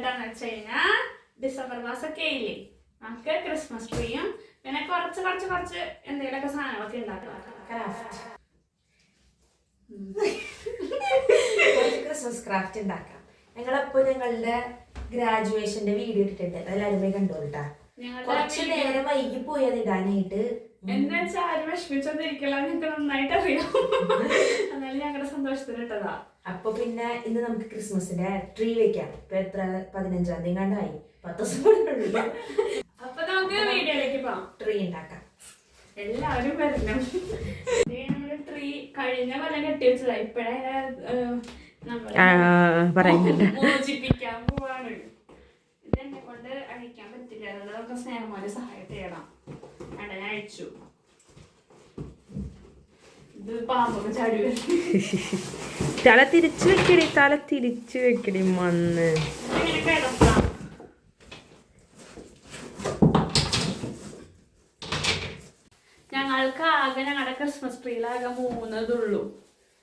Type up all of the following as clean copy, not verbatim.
എന്തായിട്ടാന്ന് വെച്ച് കഴിഞ്ഞാൽ ഡിസംബർ മാസമൊക്കെ ആയില്ലേ, നമുക്ക് ക്രിസ്മസ് ട്രീയും പിന്നെ കുറച്ച് എന്തെങ്കിലുമൊക്കെ സാധനങ്ങളൊക്കെ ഉണ്ടാക്കണം. ക്രിസ്മസ് ക്രാഫ്റ്റ് ഉണ്ടാക്കാം. ഞങ്ങളപ്പോ ഞങ്ങളുടെ ഗ്രാജുവേഷന്റെ വീഡിയോ ഇട്ടിട്ടുണ്ട്, അതെല്ലാരും പോയി കണ്ടോട്ടാ. കുറച്ച് നേരം വൈകി പോയി അത് ഇടാനായിട്ട്. എന്താ വെച്ചാൽ ആരും വിഷമിച്ചോണ്ടിരിക്കില്ല, ഞങ്ങൾക്ക് നന്നായിട്ട് അറിയാം. എന്നാലും ഞങ്ങളുടെ സന്തോഷത്തിന് ഇട്ടതാ. അപ്പൊ പിന്നെ ഇന്ന് നമുക്ക് ക്രിസ്മസിന്റെ ട്രീ വെക്കാം. ഇപ്പൊ എത്ര 15-ാം തീയതി കണ്ടായി, 10 ദിവസം. അപ്പൊ നമുക്ക് വീഡിയോയിലേക്ക് പോവാം, ട്രീ ഉണ്ടാക്കാം. എല്ലാവരും വരണം. നമ്മുടെ ട്രീ കഴിഞ്ഞ കൊല്ലം കെട്ടി വെച്ചതാ, ഇപ്പഴേ മോചിപ്പിക്കാൻ പോവാണ്. ഇതെന്നെ കൊണ്ട് അഴിക്കാൻ പറ്റില്ല, അതുകൊണ്ട് നമുക്ക് സ്നേഹമാരെ സഹായത്തെ ചെയ്യണം. വേണ്ട, ഞാൻ അഴിച്ചു. ഇത് പാമ്പൊക്കെ ചാടി വരും. തല തിരിച്ചു വെക്കടി മണ്ണ്. ഇങ്ങനെ കിടക്കാം. ഞങ്ങൾക്ക് ആകെ ഞങ്ങളുടെ ക്രിസ്മസ് ട്രീയിലാകെ 3 ഇതുള്ളൂ.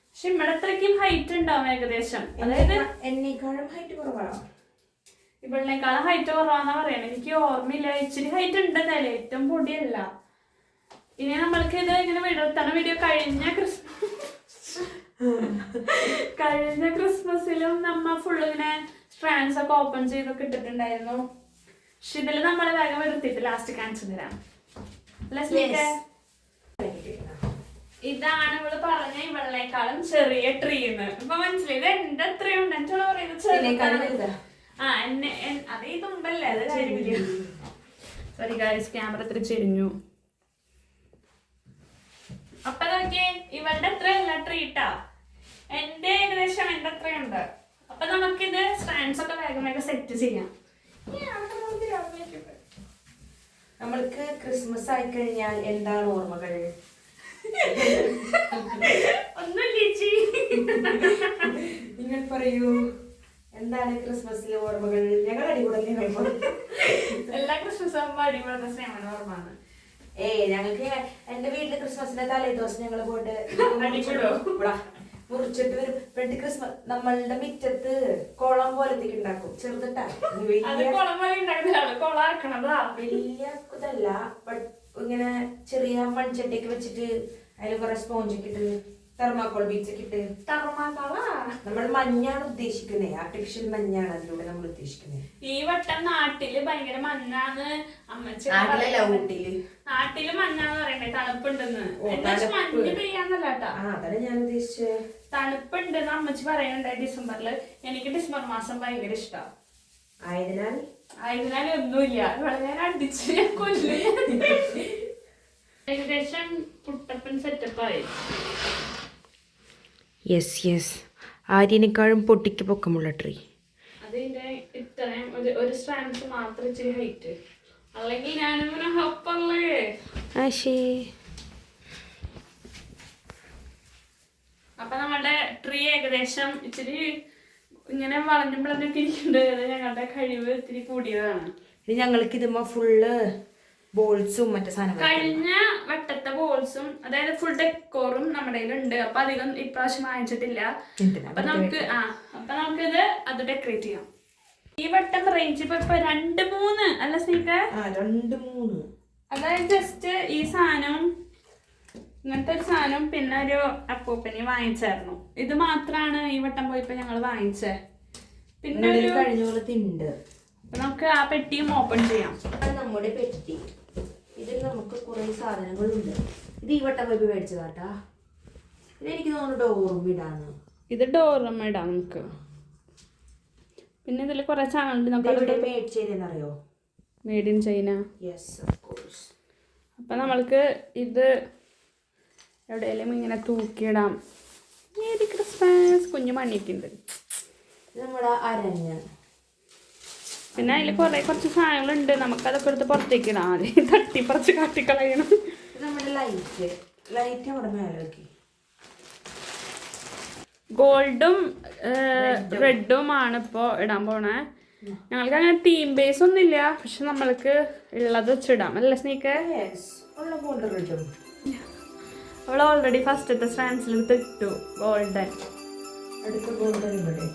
പക്ഷെ ഇവിടെ അത്രയ്ക്കും ഹൈറ്റ് ഉണ്ടാവും ഏകദേശം. അതായത് എന്നേക്കാളും ഹൈറ്റ് കുറവാണോ? ഇവളിനേക്കാളും ഹൈറ്റ് കുറവാന്നാ പറയണേ. എനിക്ക് ഓർമ്മയില്ല, ഇച്ചിരി ഹൈറ്റ് ഉണ്ട് തലേ, ഏറ്റവും പൊടിയല്ല. ഇനി നമ്മൾക്ക് ഇത് ഇങ്ങനെ വിടർത്തണ വീഡിയോ കഴിഞ്ഞ ക്രിസ്മസിലും നമ്മ ഫുള്ള് ഇങ്ങനെ സ്ട്രാൻഡ്സ് ഒക്കെ ഓപ്പൺ ചെയ്തൊക്കെ ഇട്ടിട്ടുണ്ടായിരുന്നു. പക്ഷെ ഇതില് നമ്മള് വേഗം വിടർത്തിട്ട് ലാസ്റ്റ് കാണിച്ചു തരാം. ഇതാണ് ഇവള് പറഞ്ഞ ഇവളിനേക്കാളും ചെറിയ ട്രീന്ന്. ഇപ്പൊ മനസ്സിലായി, ഇത് എന്റെ അത്രയുണ്ട്. എന്റെ പറയുന്നത് അതേ തുമ്പല്ലേ, അത് കാര്യമില്ല. സോറി ഗായ്സ്, ക്യാമറ ഇത്ര ചെരിഞ്ഞു. അപ്പൊ നോക്കിയേ, ഇവളുടെ അത്രയല്ല ട്രീട്ടാ, എന്റെ ഏകദേശം എന്റെ അത്രയുണ്ട്. അപ്പൊ നമുക്കിത് സ്റ്റാൻഡ്സ് ഒക്കെ വേഗം സെറ്റ് ചെയ്യാം. നമ്മൾക്ക് ക്രിസ്മസ് ആയി കഴിഞ്ഞാൽ എന്താണ് ഓർമ്മകൾ? നിങ്ങൾ പറയൂ, എന്താണ് ക്രിസ്മസിലെ ഓർമ്മകൾ? ഞങ്ങൾ അടിപൊളി എല്ലാ ക്രിസ്മസ് ആകുമ്പോ അടിപൊളി സ്നേഹമാണ് ഓർമ്മയാണ്. ഞങ്ങൾക്ക് എന്റെ വീട്ടില് ക്രിസ്മസിന്റെ തലേ ദിവസം ഞങ്ങൾ പോയിട്ട് മുറിച്ചിട്ട് വരും. എന്നിട്ട് ക്രിസ്മസ് നമ്മളുടെ മുറ്റത്ത് കുളം പോലത്തേക്ക് ഉണ്ടാക്കും, ചെറുതിട്ടാ. വലിയ ഇതല്ല, ബട്ട് ഇങ്ങനെ ചെറിയ മൺചട്ടിയൊക്കെ വെച്ചിട്ട് അതിൽ കുറെ സ്പോഞ്ചൊക്കെ ഇട്ട് തെർമാക്കോൾ ബീച്ചൊക്കെ ഇട്ട്. നമ്മൾ മഞ്ഞാണ് ഉദ്ദേശിക്കുന്നത്, ആർട്ടിഫിഷ്യൽ മഞ്ഞാണ് അതിലൂടെ നമ്മൾ ഉദ്ദേശിക്കുന്നത്. ഈ വട്ടം നാട്ടില് ഭയങ്കര മഞ്ഞാന്ന് അമ്മച്ചി നാട്ടില് മഞ്ഞാന്ന് പറയണ്ടേ, തണുപ്പുണ്ടെന്ന്. മഞ്ഞ് പെയ്യാന്നല്ല കേട്ടാ, അതാണ് ഞാൻ ഉദ്ദേശിച്ചത്. തണുപ്പുണ്ടെന്ന് അമ്മച്ചി പറയുന്നുണ്ടായി ഡിസംബറില്. എനിക്ക് ഡിസംബർ മാസം ഭയങ്കര ഇഷ്ടമാണ്. ആയതിനാൽ ഒന്നുമില്ല, ഇവിടെ ഞാൻ അടിച്ച് ഞാൻ കൊല്ലു. ഏകദേശം പുട്ടപ്പൻ സെറ്റപ്പായി. യെസ്, ആര്യനേക്കാളും പൊട്ടിക്ക് പൊക്കമുള്ള ട്രീ. അതിന്റെ ഇത്രയും ഒരു സ്റ്റാൻഡ്സ് മാത്രം ഇച്ചിരി ഹൈറ്റ്, അല്ലെങ്കിൽ ഞാനിങ്ങനെ ഹപ്പല്ലേ. അപ്പൊ നമ്മുടെ ട്രീ ഏകദേശം ഇച്ചിരി ഇങ്ങനെ വളഞ്ഞുമ്പോഴൊക്കെ ഇരിക്കേണ്ടത് ഞങ്ങളുടെ കഴിവ് ഇത്തിരി കൂടിയതാണ്. ഇനി ഞങ്ങൾക്ക് ഇതുമ്പോ ഫുള്ള് ബോൾസും മറ്റേ സാധനം, കഴിഞ്ഞ വട്ടത്തെ ബോൾസും അതായത് ഫുൾ ഡെക്കോറും നമ്മുടെ കയ്യിലുണ്ട്. അപ്പൊ അധികം ഇപ്രാവശ്യം വാങ്ങിച്ചിട്ടില്ല. അപ്പൊ നമുക്കിത് അത് ഡെക്കറേറ്റ് ചെയ്യാം. ഈ വട്ടം റേഞ്ച് ഇപ്പൊ 2-3 അല്ല സ്നേഹിത, 2-3. അതായത് ജസ്റ്റ് ഈ സാധനം, ഇങ്ങനത്തെ ഒരു സാധനം, പിന്നെ ഒരു അപ്പൂപ്പനി വാങ്ങിച്ചായിരുന്നു. ഇത് മാത്രാണ് ഈ വട്ടം പോയിപ്പോ ഞങ്ങൾ വാങ്ങിച്ചേ. പിന്നെ കഴിഞ്ഞ പോലത്തെ. നമുക്ക് ആ പെട്ടിയും ഓപ്പൺ ചെയ്യാം. നമ്മുടെ പെട്ടി, ഇതിൽ നമുക്ക് കുറെ സാധനങ്ങളുണ്ട്. ഇത് ഈ വട്ടം പോയി മേടിച്ചതാട്ടാ. ഇതെനിക്ക് തോന്നുന്നു ഡോറും ഇടാന്ന്. ഇത് ഡോറും ഇടാം നമുക്ക്. പിന്നെ ഇതിൽ കുറെ സാധനങ്ങളുണ്ട്. മേടിച്ചതെന്നറിയോ? Made in China. Yes, of course. അപ്പൊ നമ്മൾക്ക് ഇത് എവിടെയെങ്കിലും ഇങ്ങനെ തൂക്കിയിടാം. Merry Christmas. കുഞ്ഞു മണിയൊക്കെ ഉണ്ട്. നമ്മുടെ അരഞ്ഞ്. പിന്നെ അതിൽ കുറച്ച് സാധനങ്ങളുണ്ട്, നമുക്കതൊക്കെ എടുത്ത് പുറത്തേക്ക് ഇടാം. ആദ്യം തട്ടിപ്പറിച്ച് കാട്ടിക്കളയണം. നമ്മുടെ ലൈറ്റ് അവിടെ മേലെ വെക്കി. ഗോൾഡും റെഡും ആണ് ഇപ്പോൾ ഇടാൻ പോണേ. ഞങ്ങൾക്ക് അങ്ങനെ തീം ബേസ് ഒന്നും ഇല്ല, പക്ഷെ നമ്മൾക്ക് ഉള്ളത് വെച്ചിടാം അല്ലേ സ്നേക്ക്? അവൾ ഓൾറെഡി ഫസ്റ്റത്തെ സ്റ്റാൻസിൽ ഇട്ടു ഗോൾഡൻ. അടുത്ത ഗോൾഡൻ ഇവിടെ.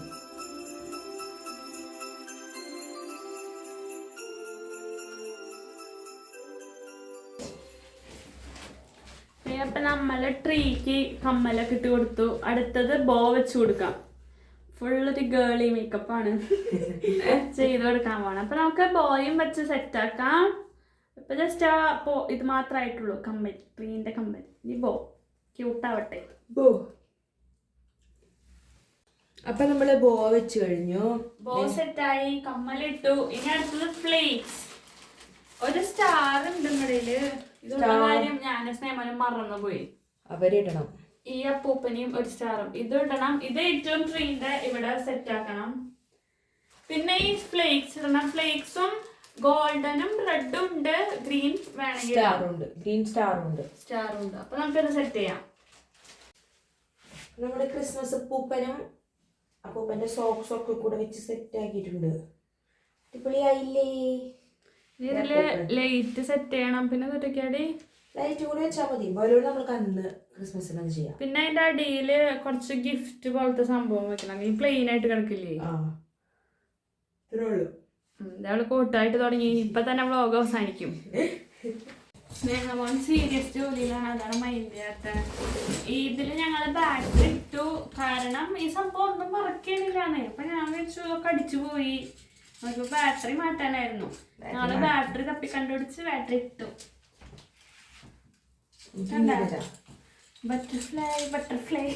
അപ്പൊ നമ്മള് ട്രീക്ക് കമ്മലൊക്കെ ഇട്ട് കൊടുത്തു. അടുത്തത് ബോ വെച്ച് കൊടുക്കാം. ഫുള്ളൊരു ഗേളി മേക്കപ്പ് ആണ് ചെയ്ത് കൊടുക്കാൻ പോണം. അപ്പൊ നമുക്ക് ബോയും വെച്ച് സെറ്റ് ആക്കാം. ഇപ്പൊ ജസ്റ്റ് ഇത് മാത്രമായിട്ടുള്ളൂ കമ്മൽ, ട്രീന്റെ കമ്മൽ. ഈ ബോ ക്യൂട്ടാവട്ടെ. ബോ അപ്പൊ നമ്മള് ബോ വെച്ച് കഴിഞ്ഞു. ബോ സെറ്റായി, കമ്മലിട്ടു. ഇനി അടുത്തത് ഫ്ലേക്സ്. ഒരു സ്റ്റാർ ഉണ്ട് ഇടയില്. ഇതുള്ള കാര്യം ഞാൻ സ്നേഹം മറന്നുപോയി. അവരിടണം. ഈ അപ്പൂപ്പനെയും ഒരു സ്റ്റാറും ഇത് ഇടണം. ഇത് ഏറ്റവും ട്രീന്റെ ഇവിടെ സെറ്റ് ആക്കണം. പിന്നെ ഈ ഫ്ലേക്സ് ഇടണം. ഫ്ലേക്സും ഗോൾഡനും റെഡും ഉണ്ട്, ഗ്രീൻ വേണമെങ്കിൽ ഗ്രീൻ സ്റ്റാറും ഉണ്ട്. അപ്പൊ നമുക്കത് സെറ്റ് ചെയ്യാം. നമ്മുടെ ക്രിസ്മസ് അപ്പൂപ്പന്റെ സോക്സ് ഒക്കെ കൂടെ വെച്ച് സെറ്റ് ആക്കിയിട്ടുണ്ട്. അടിപൊളിയായില്ലേ? ഇതില് ലൈറ്റ് സെറ്റ് ചെയ്യണം. പിന്നെ ഇതൊക്കെയാടി ലൈറ്റ് കൂടെ വെച്ചാൽ മതി. ബലൂൺ നമുക്ക് അന്ന് ക്രിസ്മസിന് ചെയ്യാം. പിന്നെ അതിന്റെ അടിയില് കുറച്ച് ഗിഫ്റ്റ് പോലത്തെ സംഭവം വെക്കണം. ഈ പ്ലെയിൻ ആയിട്ട് കിടക്കില്ലേ? അവള് കോട്ടായിട്ട് തുടങ്ങി. ഇപ്പൊ തന്നെ വ്ളോഗ് അവസാനിക്കും. സ്നേഹമോൻ സീരിയസ് ജോലിയിലാണ്, അതാണ് മൈൻഡ് ചെയ്യാത്ത. ഇതില് ഞങ്ങള് ബാറ്ററി ഇട്ടു. കാരണം ഈ സംഭവം ഒന്നും മറക്കണില്ലാന്നേ. അപ്പൊ ഞാൻ വെച്ചു കടിച്ചു പോയി. നമുക്ക് ബാറ്ററി മാറ്റാനായിരുന്നു. ഞങ്ങള് ബാറ്ററി തപ്പി കണ്ടുപിടിച്ച് ബാറ്ററി ഇട്ടു. ബട്ടർഫ്ലൈ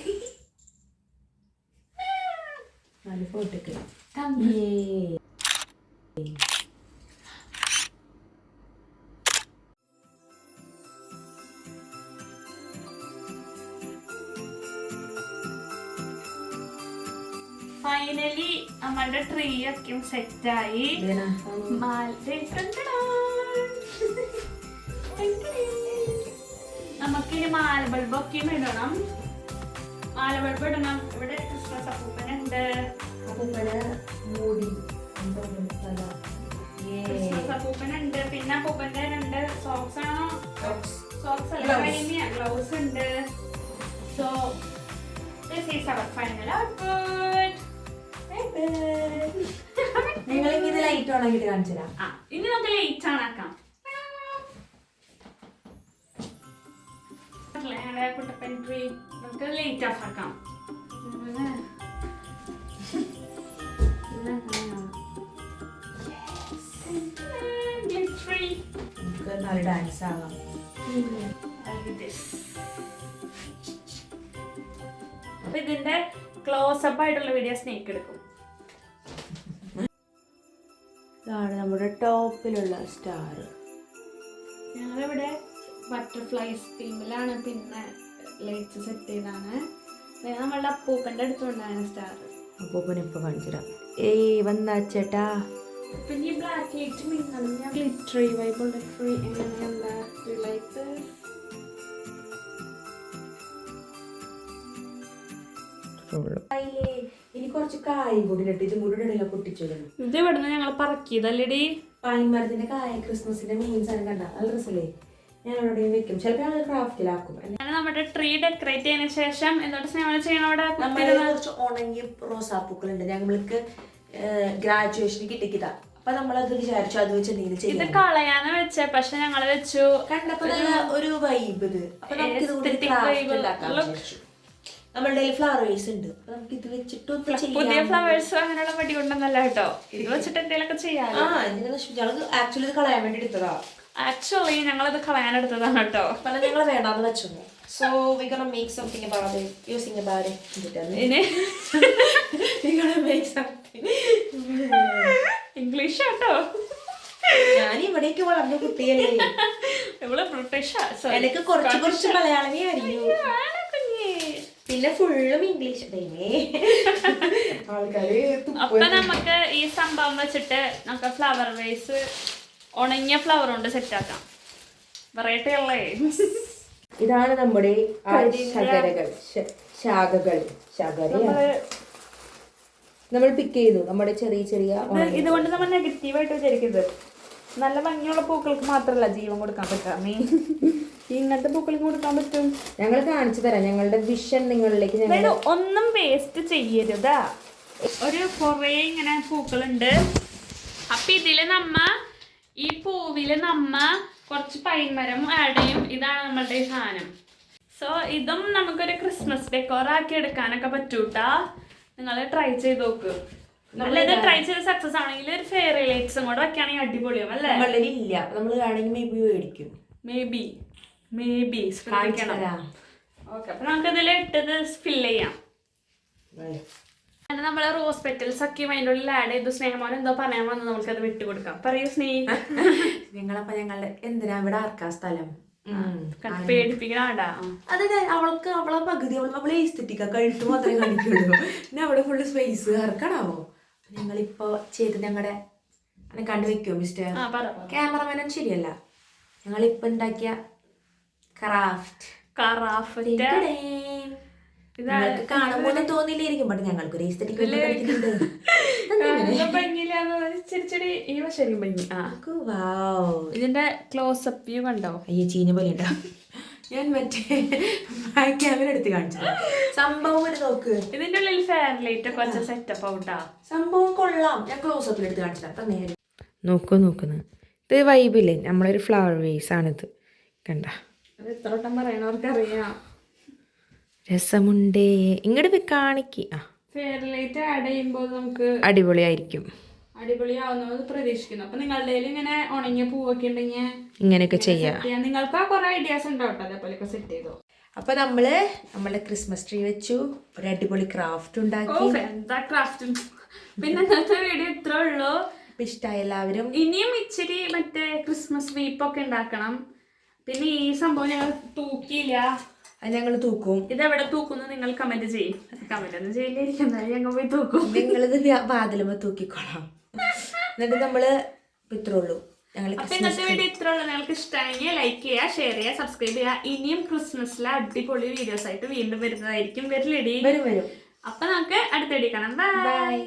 ഫൈനലി നമ്മളുടെ ട്രീ ഒക്കെ സെറ്റായി. നമുക്കിനി മാല ബൾബൊക്കെ ഇടണം. മാല ബൾബ് ഇടണം. ഇവിടെ ക്രിസ്മസ് അപ്പൂപ്പനുണ്ട്. ക്രിസ്മസ് അപ്പൂപ്പനുണ്ട്. പിന്നെ അപ്പൂപ്പന്റെ 2 സോക്സ് ആണോ? സോക്സ് അല്ല, ഗ്ലൗസ് ഉണ്ട്. So this is our final output. നിങ്ങൾ ലൈറ്റ് ഓൺ ആക്കിയിട്ട് കാണിച്ചു തരാം. ഇനി നമുക്ക് ലൈറ്റ് ഓൺ ആക്കാം. കുട്ടപ്പൻ ട്രീ നമുക്ക് ലൈറ്റ് ഓഫ് ആക്കാം. നമുക്ക് നല്ല ഡാൻസ് ആവാം. അപ്പൊ ഇതിന്റെ ക്ലോസപ്പ് ആയിട്ടുള്ള വീഡിയോ സ്നേക്ക് എടുക്കും. ഇതാണ് നമ്മുടെ ടോപ്പിലുള്ള സ്റ്റാർ. ഞങ്ങളിവിടെ ബട്ടർഫ്ലൈസ് തീമിലാണ് പിന്നെ ലൈറ്റ്സ് സെറ്റ് ചെയ്താണ്. നമ്മളുടെ അപ്പൂപ്പന്റെ അടുത്തുണ്ടാണ് സ്റ്റാർ. അപ്പൂപ്പനെ ഇപ്പൊ കാണിച്ചിടാം. ഏയ് വന്നാ ചേട്ടാ. പിന്നെ ഈ ബ്ലാക്ക് ലൈറ്റ് മിന്നണം. ഞാൻ ഗ്ലിറ്ററി വൈബുള്ള ട്രീ എങ്ങനെയുള്ള ലൈറ്റ്. ഇനി കുറച്ച് കായും കൂടി ഇട്ട് ഇതും കൂടി ഇടയില പൊട്ടിച്ചിടണം. ഇത് ഇവിടുന്ന് ഞങ്ങൾ പറക്കിയതല്ലേടി. പാൻമരത്തിന്റെ കായ ക്രിസ്മസിന്റെ മെയിൻ സാധനം കണ്ട നല്ല ഡ്രസ്സല്ലേ. ഞാൻ അവിടെ വെക്കും. ചിലപ്പോൾ ഞങ്ങൾ ക്രാഫ്റ്റിലാക്കും. നമ്മുടെ ട്രീ ഡെക്കറേറ്റ് ചെയ്തതിനു ശേഷം എന്തൊട്ട് സ്നേഹം ചെയ്യണം. അവിടെ കുറച്ച് ഉണങ്ങിയ റോസാപ്പൂക്കളുണ്ട്. ഞങ്ങൾക്ക് ഗ്രാജുവേഷന് കിട്ടിക്കിട്ടാ. അപ്പൊ നമ്മളത് വിചാരിച്ചു അത് വെച്ച് എന്തെങ്കിലും ചെയ്യാം. ഇത് കളയാന്ന് വെച്ച, പക്ഷെ ഞങ്ങള് വെച്ചു കണ്ടപ്പോ ഒരു വൈബ് ഇത്. അപ്പൊ നമുക്ക് ഇത് നമ്മളുടെ ഫ്ലവർ വേസ് ഉണ്ട്. അപ്പൊ നമുക്ക് ഇത് വെച്ചിട്ട് പുതിയ ഫ്ലവേഴ്സ് അങ്ങനെയുള്ള പടി കൊണ്ടൊന്നല്ല കേട്ടോ. ഇത് വെച്ചിട്ട് എന്തെങ്കിലുമൊക്കെ ചെയ്യാം. ആക്ച്വലി ഇത് കളയാൻ വേണ്ടി എടുത്തതാ. ആക്ച്വലി ഞങ്ങളത് കളയാൻ എടുത്തതാണ് കേട്ടോ. പല ഞങ്ങൾ വേണ്ടാന്ന് വെച്ചു. So we're gonna make something about it, using about it. We're gonna make something. English കേട്ടോ. ഞാൻ ഇവിടേക്ക് വളർന്ന കുട്ടിയല്ലേ. ഇവിടെ ബ്രിട്ടീഷ്. എനിക്ക് കുറച്ച് മലയാളമേ അറിയൂ. പിന്നെ ഫുള്ളും ഇംഗ്ലീഷ്. അപ്പൊ നമുക്ക് ഈ സംഭവം വെച്ചിട്ട് നമുക്ക് ഫ്ലവർ വേസ് ഉണങ്ങിയ ഫ്ലവർ കൊണ്ട് സെറ്റ് ആക്കാം. വെറൈറ്റി ഉള്ളേ. ഇതാണ് നമ്മുടെ ശാഖകൾ. നമ്മൾ പിക്ക് ചെയ്തു നമ്മുടെ ചെറിയ ഇതുകൊണ്ട് നമ്മൾ നെഗറ്റീവായിട്ട് വിചാരിക്കരുത്. നല്ല ഭംഗിയുള്ള പൂക്കൾക്ക് മാത്രമല്ല ജീവൻ കൊടുക്കാൻ പറ്റാം. ഇങ്ങനത്തെ പൂക്കൾക്ക് കൊടുക്കാൻ പറ്റും. ഞങ്ങൾ കാണിച്ചു തരാം ഞങ്ങളുടെ വിഷൻ നിങ്ങളിലേക്ക്. ഞങ്ങൾ ഒന്നും വേസ്റ്റ് ചെയ്യരുതാ. ഒരു കുറേ ഇങ്ങനെ പൂക്കളുണ്ട്. അപ്പൊ ഇതില് ഈ പൂവില് കുറച്ച് പൈൻമരം ആഡ് ചെയ്യും. ഇതാണ് നമ്മളുടെ ഈ സാധനം. സോ ഇതും നമുക്കൊരു ക്രിസ്മസ് ഡെക്കോർ ആക്കി എടുക്കാനൊക്കെ പറ്റൂട്ടാ. നിങ്ങൾ ട്രൈ ചെയ്ത് നോക്ക്. നല്ലത് ട്രൈ ചെയ്ത് സക്സസ് ആണെങ്കിൽ ഒരു ഫെയറി ലൈറ്റ്സും കൂടെ വെക്കുകയാണെങ്കിൽ അടിപൊളിയാവും അല്ലേ? ഇല്ല, നമ്മൾ വേണമെങ്കിൽ മേബി മേടിക്കും. മേബി ശ്രദ്ധിക്കണം. ഓക്കെ, അപ്പൊ നമുക്ക് ഇതിൽ ഇട്ടത് ഫില്ല് ചെയ്യാം. നമ്മള് റോസ് പെറ്റൽസ് ഒക്കെ അതിൻ്റെ ഉള്ളിൽ ആഡ് ചെയ്തു. സ്നേഹമോൻ എന്തോ പറയാൻ വന്ന് നമുക്കത് വിട്ടുകൊടുക്കാം. പറയൂ സ്നേഹ. ഞങ്ങളുടെ എന്തിനാ ഇവിടെ ആർക്കാ സ്ഥലം പേടിപ്പിക്കണാടാ. അതെ, അവളെ പകുതി അവളെ എസ്തെറ്റിക്ക കഴുത്ത് മാത്രമേ കാണിക്കുള്ളൂ. പിന്നെ അവിടെ ഫുള്ള് സ്പേസ് ആർക്കാണാവോ. ഞങ്ങളിപ്പോ ചെയ്ത് ഞങ്ങളുടെ കണ്ടു വെക്കുമോ മിസ്റ്റർ ക്യാമറമാനും? ശരിയല്ല, ഞങ്ങളിപ്പോ ഉണ്ടാക്കിയ കാണുമ്പോൾ തോന്നിയില്ലായിരിക്കും, ബട്ട് ഞങ്ങൾക്കൊരു എസ്തെറ്റിക് ഇതിന്റെ ക്ലോസപ്പ് വ്യൂ കണ്ടോ? അയ്യോ, ചീഞ്ഞ പോലെ ഉണ്ടോ? ഞാൻ മറ്റേ ക്യാമറ എടുത്ത് കാണിച്ചു. സംഭവം ഒരു നോക്ക്, ഇതിന്റെ ഉള്ളിൽ ഫെയർ ലൈറ്റ് ഒക്കെ വെച്ച സെറ്റപ്പ് ഔട്ടാ. സംഭവം കൊള്ളാം. ഞാൻ ക്ലോസപ്പിൽ എടുത്ത് കാണിച്ചില്ല. നേരെ നോക്കുന്നു. ഇത് വൈബില്ലേ, നമ്മളൊരു ഫ്ലവർ വേസ് ആണിത്. കണ്ട അത് എത്ര വട്ടം പറയണവർക്ക് അറിയാം. രസമുണ്ടേ, ഇങ്ങോട്ട് കാണിക്ക്. ഫെയർ ലൈറ്റ് ആഡ് ചെയ്യുമ്പോൾ നമുക്ക് അടിപൊളിയായിരിക്കും, അടിപൊളിയാവുന്നത് പ്രതീക്ഷിക്കുന്നു. അപ്പൊ നിങ്ങളുടെ ഇങ്ങനെ ഉണങ്ങിയ പൂവൊക്കെ ഉണ്ടെങ്കിൽ ഇങ്ങനെയൊക്കെ ചെയ്യാം. നിങ്ങൾക്ക് കുറെ ഐഡിയാസ് ഉണ്ടാവും അതേപോലെയൊക്കെ സെറ്റ് ചെയ്തോ. അപ്പൊ നമ്മളുടെ ക്രിസ്മസ് ട്രീ വെച്ചു, ഒരു അടിപൊളി ക്രാഫ്റ്റ് ഉണ്ടാക്കി. എന്താ ക്രാഫ്റ്റും. പിന്നെ ഇന്നത്തെ വീഡിയോ ഇത്രേ ഉള്ളൂ. ഇഷ്ടമായി എല്ലാവരും. ഇനിയും ഇച്ചിരി മറ്റേ ക്രിസ്മസ് വീപ്പൊക്കെ ഉണ്ടാക്കണം. പിന്നെ ഈ സംഭവം ഞങ്ങൾ തൂക്കിയില്ല, അത് ഞങ്ങൾ തൂക്കും. ഇതെവിടെ തൂക്കുന്നു നിങ്ങൾ കമന്റ് ചെയ്യും. കമന്റ് ഒന്നും ചെയ്യില്ലായിരിക്കും, ഞങ്ങൾ പോയി തൂക്കും. നിങ്ങളിത് വാതിലുമ്പോ തൂക്കിക്കോളാം. എന്നിട്ട് നമ്മള് ഇത്രേ ഉള്ളൂ. അപ്പൊ ഇന്നത്തെ വീഡിയോ ഇത്ര ഉള്ളൂ. നിങ്ങൾക്ക് ഇഷ്ടമായെങ്കിൽ ലൈക്ക് ചെയ്യുക, ഷെയർ ചെയ്യുക, സബ്സ്ക്രൈബ് ചെയ്യുക. ഇനിയും ക്രിസ്മസിലെ അടിപൊളി വീഡിയോസ് ആയിട്ട് വീണ്ടും വരുന്നതായിരിക്കും. വരും. അപ്പൊ നമുക്ക് അടുത്ത വീഡിയോ കാണാം. ബൈ.